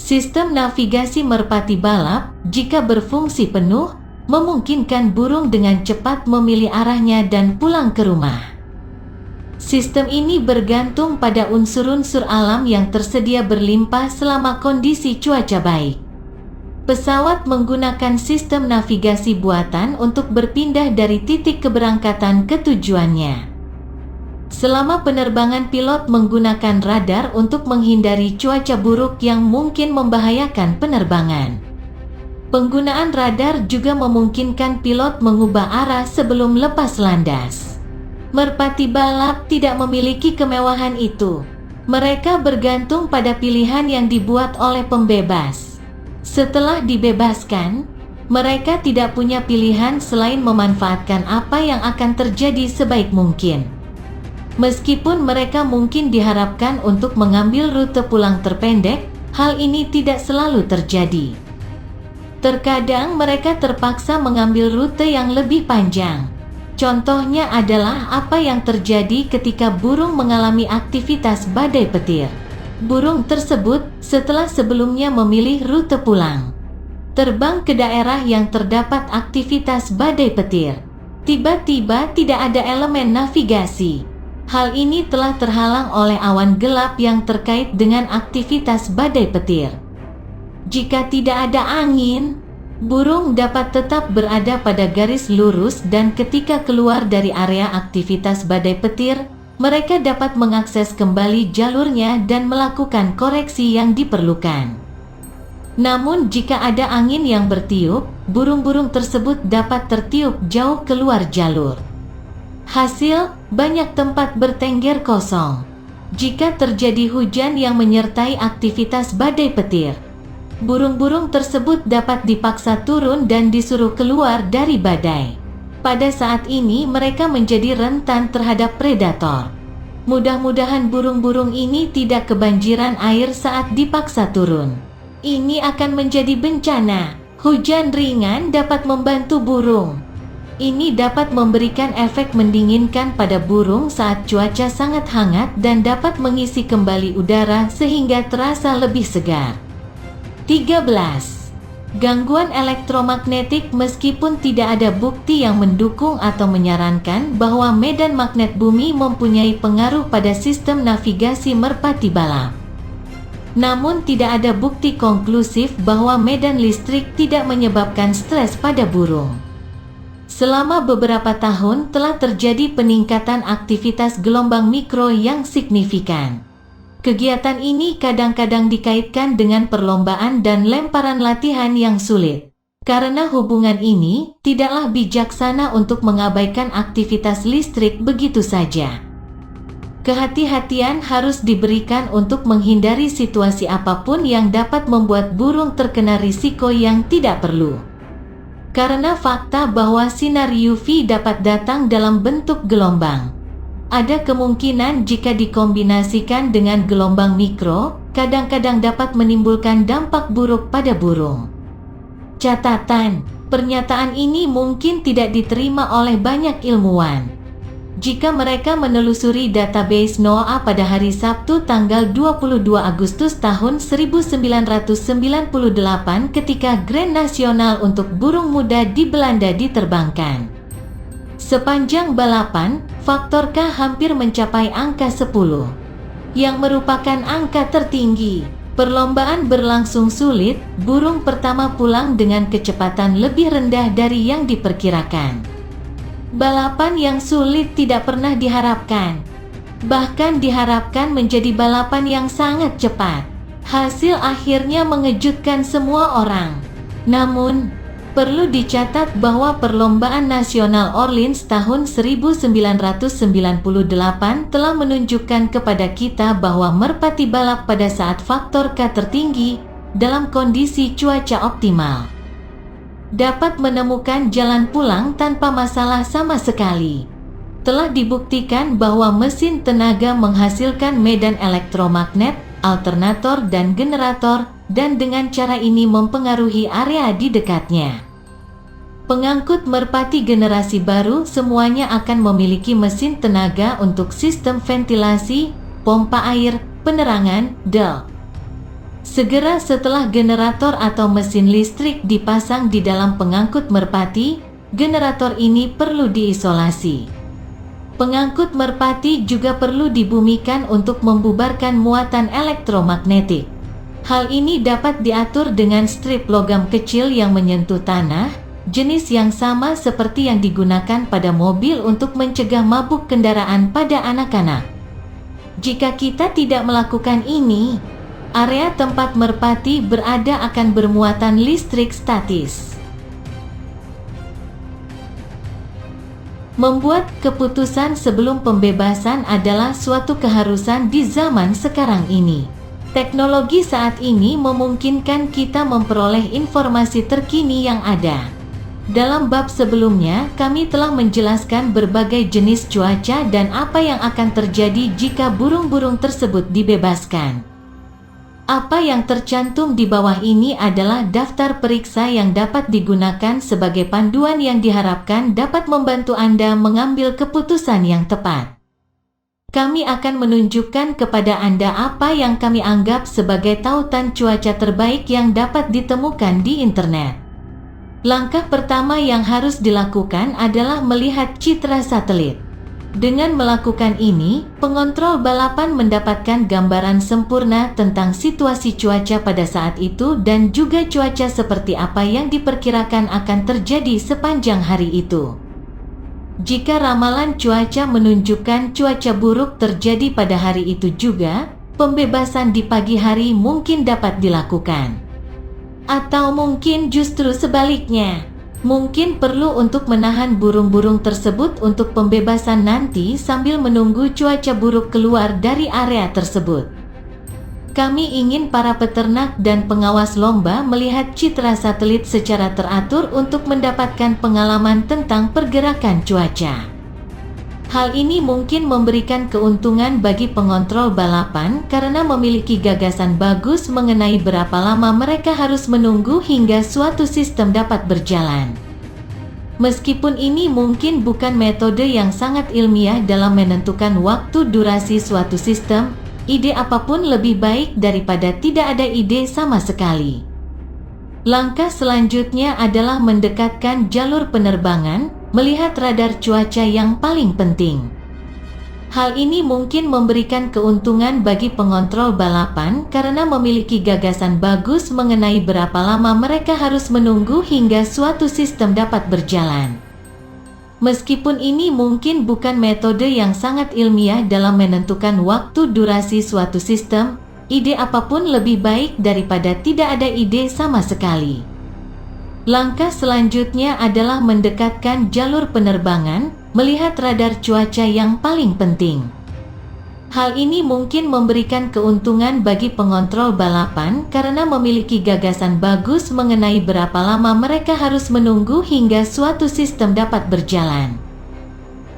Sistem navigasi merpati balap, jika berfungsi penuh, memungkinkan burung dengan cepat memilih arahnya dan pulang ke rumah. Sistem ini bergantung pada unsur-unsur alam yang tersedia berlimpah selama kondisi cuaca baik. Pesawat menggunakan sistem navigasi buatan untuk berpindah dari titik keberangkatan ke tujuannya. Selama penerbangan, pilot menggunakan radar untuk menghindari cuaca buruk yang mungkin membahayakan penerbangan. Penggunaan radar juga memungkinkan pilot mengubah arah sebelum lepas landas. Merpati balap tidak memiliki kemewahan itu. Mereka bergantung pada pilihan yang dibuat oleh pembebas. Setelah dibebaskan, mereka tidak punya pilihan selain memanfaatkan apa yang akan terjadi sebaik mungkin. Meskipun mereka mungkin diharapkan untuk mengambil rute pulang terpendek, hal ini tidak selalu terjadi. Terkadang mereka terpaksa mengambil rute yang lebih panjang. Contohnya adalah apa yang terjadi ketika burung mengalami aktivitas badai petir. Burung tersebut setelah sebelumnya memilih rute pulang, terbang ke daerah yang terdapat aktivitas badai petir. Tiba-tiba tidak ada elemen navigasi. Hal ini telah terhalang oleh awan gelap yang terkait dengan aktivitas badai petir. Jika tidak ada angin, burung dapat tetap berada pada garis lurus dan ketika keluar dari area aktivitas badai petir, mereka dapat mengakses kembali jalurnya dan melakukan koreksi yang diperlukan. Namun jika ada angin yang bertiup, burung-burung tersebut dapat tertiup jauh keluar jalur. Hasil, banyak tempat bertengger kosong. Jika terjadi hujan yang menyertai aktivitas badai petir, burung-burung tersebut dapat dipaksa turun dan disuruh keluar dari badai. Pada saat ini mereka menjadi rentan terhadap predator. Mudah-mudahan burung-burung ini tidak kebanjiran air saat dipaksa turun. Ini akan menjadi bencana. Hujan ringan dapat membantu burung. Ini dapat memberikan efek mendinginkan pada burung saat cuaca sangat hangat dan dapat mengisi kembali udara sehingga terasa lebih segar. 13. Gangguan elektromagnetik. Meskipun tidak ada bukti yang mendukung atau menyarankan bahwa medan magnet bumi mempunyai pengaruh pada sistem navigasi merpati balap, namun tidak ada bukti konklusif bahwa medan listrik tidak menyebabkan stres pada burung. Selama beberapa tahun telah terjadi peningkatan aktivitas gelombang mikro yang signifikan. Kegiatan ini kadang-kadang dikaitkan dengan perlombaan dan lemparan latihan yang sulit. Karena hubungan ini, tidaklah bijaksana untuk mengabaikan aktivitas listrik begitu saja. Kehati-hatian harus diberikan untuk menghindari situasi apapun yang dapat membuat burung terkena risiko yang tidak perlu. Karena fakta bahwa sinar UV dapat datang dalam bentuk gelombang, ada kemungkinan jika dikombinasikan dengan gelombang mikro, kadang-kadang dapat menimbulkan dampak buruk pada burung. Catatan, pernyataan ini mungkin tidak diterima oleh banyak ilmuwan. Jika mereka menelusuri database NOAA pada hari Sabtu tanggal 22 Agustus tahun 1998 ketika Grand Nasional untuk burung muda di Belanda diterbangkan. Sepanjang balapan, faktor K hampir mencapai angka 10, yang merupakan angka tertinggi. Perlombaan berlangsung sulit, burung pertama pulang dengan kecepatan lebih rendah dari yang diperkirakan. Balapan yang sulit tidak pernah diharapkan. Bahkan diharapkan menjadi balapan yang sangat cepat. Hasil akhirnya mengejutkan semua orang. Namun, perlu dicatat bahwa perlombaan nasional Orleans tahun 1998 telah menunjukkan kepada kita bahwa merpati balap pada saat faktor K tertinggi, dalam kondisi cuaca optimal, dapat menemukan jalan pulang tanpa masalah sama sekali. Telah dibuktikan bahwa mesin tenaga menghasilkan medan elektromagnet, alternator dan generator, dan dengan cara ini mempengaruhi area di dekatnya. Pengangkut merpati generasi baru semuanya akan memiliki mesin tenaga untuk sistem ventilasi, pompa air, penerangan, Segera setelah generator atau mesin listrik dipasang di dalam pengangkut merpati, generator ini perlu diisolasi. Pengangkut merpati juga perlu dibumikan untuk membubarkan muatan elektromagnetik. Hal ini dapat diatur dengan strip logam kecil yang menyentuh tanah, jenis yang sama seperti yang digunakan pada mobil untuk mencegah mabuk kendaraan pada anak-anak. Jika kita tidak melakukan ini, area tempat merpati berada akan bermuatan listrik statis. Membuat keputusan sebelum pembebasan adalah suatu keharusan di zaman sekarang ini. Teknologi saat ini memungkinkan kita memperoleh informasi terkini yang ada. Dalam bab sebelumnya, kami telah menjelaskan berbagai jenis cuaca dan apa yang akan terjadi jika burung-burung tersebut dibebaskan. Apa yang tercantum di bawah ini adalah daftar periksa yang dapat digunakan sebagai panduan yang diharapkan dapat membantu Anda mengambil keputusan yang tepat. Kami akan menunjukkan kepada Anda apa yang kami anggap sebagai tautan cuaca terbaik yang dapat ditemukan di internet. Langkah pertama yang harus dilakukan adalah melihat citra satelit. Dengan melakukan ini, pengontrol balapan mendapatkan gambaran sempurna tentang situasi cuaca pada saat itu dan juga cuaca seperti apa yang diperkirakan akan terjadi sepanjang hari itu. Jika ramalan cuaca menunjukkan cuaca buruk terjadi pada hari itu juga, pembebasan di pagi hari mungkin dapat dilakukan. Atau mungkin justru sebaliknya, mungkin perlu untuk menahan burung-burung tersebut untuk pembebasan nanti sambil menunggu cuaca buruk keluar dari area tersebut. Kami ingin para peternak dan pengawas lomba melihat citra satelit secara teratur untuk mendapatkan pengalaman tentang pergerakan cuaca. Hal ini mungkin memberikan keuntungan bagi pengontrol balapan karena memiliki gagasan bagus mengenai berapa lama mereka harus menunggu hingga suatu sistem dapat berjalan. Meskipun ini mungkin bukan metode yang sangat ilmiah dalam menentukan waktu durasi suatu sistem, ide apapun lebih baik daripada tidak ada ide sama sekali. Langkah selanjutnya adalah mendekatkan jalur penerbangan, melihat radar cuaca yang paling penting. Hal ini mungkin memberikan keuntungan bagi pengontrol balapan karena memiliki gagasan bagus mengenai berapa lama mereka harus menunggu hingga suatu sistem dapat berjalan. Meskipun ini mungkin bukan metode yang sangat ilmiah dalam menentukan waktu durasi suatu sistem, ide apapun lebih baik daripada tidak ada ide sama sekali. Langkah selanjutnya adalah mendekatkan jalur penerbangan, melihat radar cuaca yang paling penting. Hal ini mungkin memberikan keuntungan bagi pengontrol balapan karena memiliki gagasan bagus mengenai berapa lama mereka harus menunggu hingga suatu sistem dapat berjalan.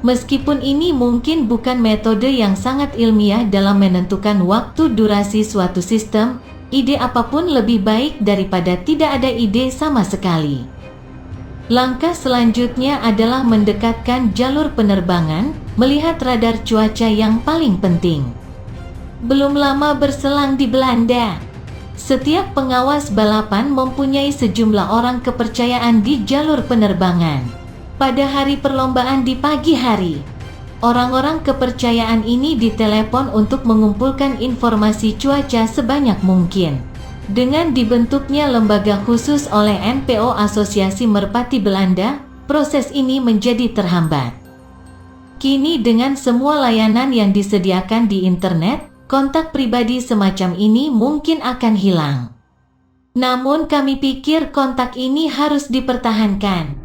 Meskipun ini mungkin bukan metode yang sangat ilmiah dalam menentukan waktu durasi suatu sistem, ide apapun lebih baik daripada tidak ada ide sama sekali. Langkah selanjutnya adalah mendekatkan jalur penerbangan, melihat radar cuaca yang paling penting. Belum lama berselang di Belanda, setiap pengawas balapan mempunyai sejumlah orang kepercayaan di jalur penerbangan. Pada hari perlombaan di pagi hari, orang-orang kepercayaan ini ditelepon untuk mengumpulkan informasi cuaca sebanyak mungkin. Dengan dibentuknya lembaga khusus oleh NPO Asosiasi Merpati Belanda, proses ini menjadi terhambat. Kini dengan semua layanan yang disediakan di internet, kontak pribadi semacam ini mungkin akan hilang. Namun kami pikir kontak ini harus dipertahankan.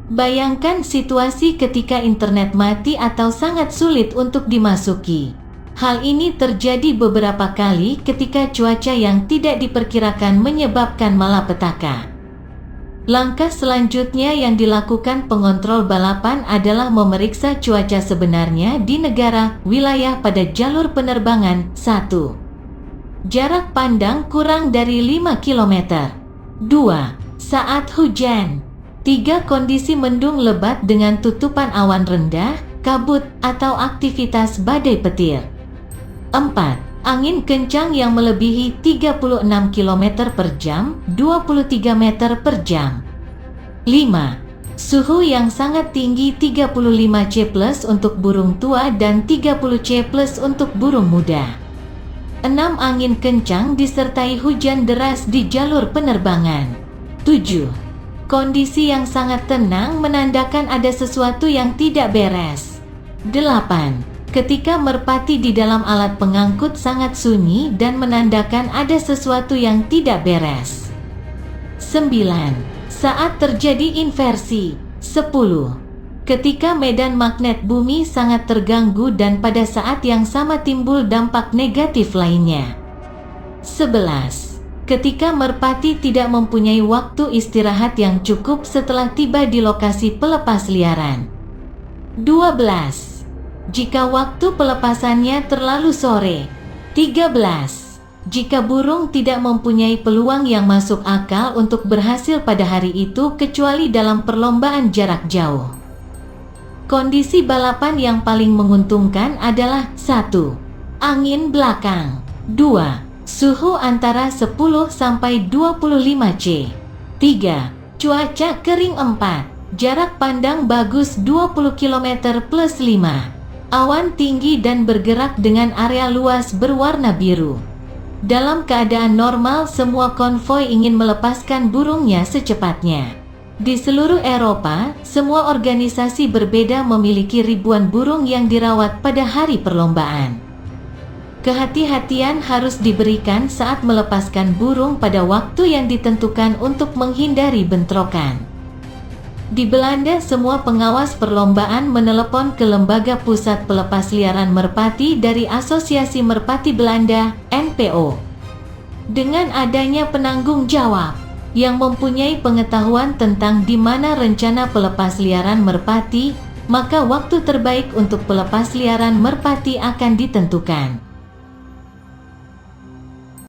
Bayangkan situasi ketika internet mati atau sangat sulit untuk dimasuki. Hal ini terjadi beberapa kali ketika cuaca yang tidak diperkirakan menyebabkan malapetaka. Langkah selanjutnya yang dilakukan pengontrol balapan adalah memeriksa cuaca sebenarnya di negara, wilayah pada jalur penerbangan. 1. Jarak pandang kurang dari 5 km. 2. Saat hujan. 3. Kondisi mendung lebat dengan tutupan awan rendah, kabut, atau aktivitas badai petir. 4. Angin kencang yang melebihi 36 km per jam, 23 meter per jam. 5. Suhu yang sangat tinggi 35°C+ untuk burung tua dan 30°C+ untuk burung muda. 6. Angin kencang disertai hujan deras di jalur penerbangan. 7. Kondisi yang sangat tenang menandakan ada sesuatu yang tidak beres. 8. Ketika merpati di dalam alat pengangkut sangat sunyi dan menandakan ada sesuatu yang tidak beres. 9. Saat terjadi inversi. 10. Ketika medan magnet bumi sangat terganggu dan pada saat yang sama timbul dampak negatif lainnya. 11. Ketika merpati tidak mempunyai waktu istirahat yang cukup setelah tiba di lokasi pelepas liaran. 12. Jika waktu pelepasannya terlalu sore. 13. Jika burung tidak mempunyai peluang yang masuk akal untuk berhasil pada hari itu kecuali dalam perlombaan jarak jauh. Kondisi balapan yang paling menguntungkan adalah 1. Angin belakang. 2. Suhu antara 10 sampai 25 C. 3. Cuaca kering. 4. Jarak pandang bagus 20 km + 5. Awan tinggi dan bergerak dengan area luas berwarna biru. Dalam keadaan normal, semua konvoi ingin melepaskan burungnya secepatnya. Di seluruh Eropa, semua organisasi berbeda memiliki ribuan burung yang dirawat pada hari perlombaan. Kehati-hatian harus diberikan saat melepaskan burung pada waktu yang ditentukan untuk menghindari bentrokan. Di Belanda, semua pengawas perlombaan menelepon ke Lembaga Pusat Pelepas Liaran Merpati dari Asosiasi Merpati Belanda, NPO. Dengan adanya penanggung jawab yang mempunyai pengetahuan tentang di mana rencana pelepas liaran merpati, maka waktu terbaik untuk pelepas liaran merpati akan ditentukan.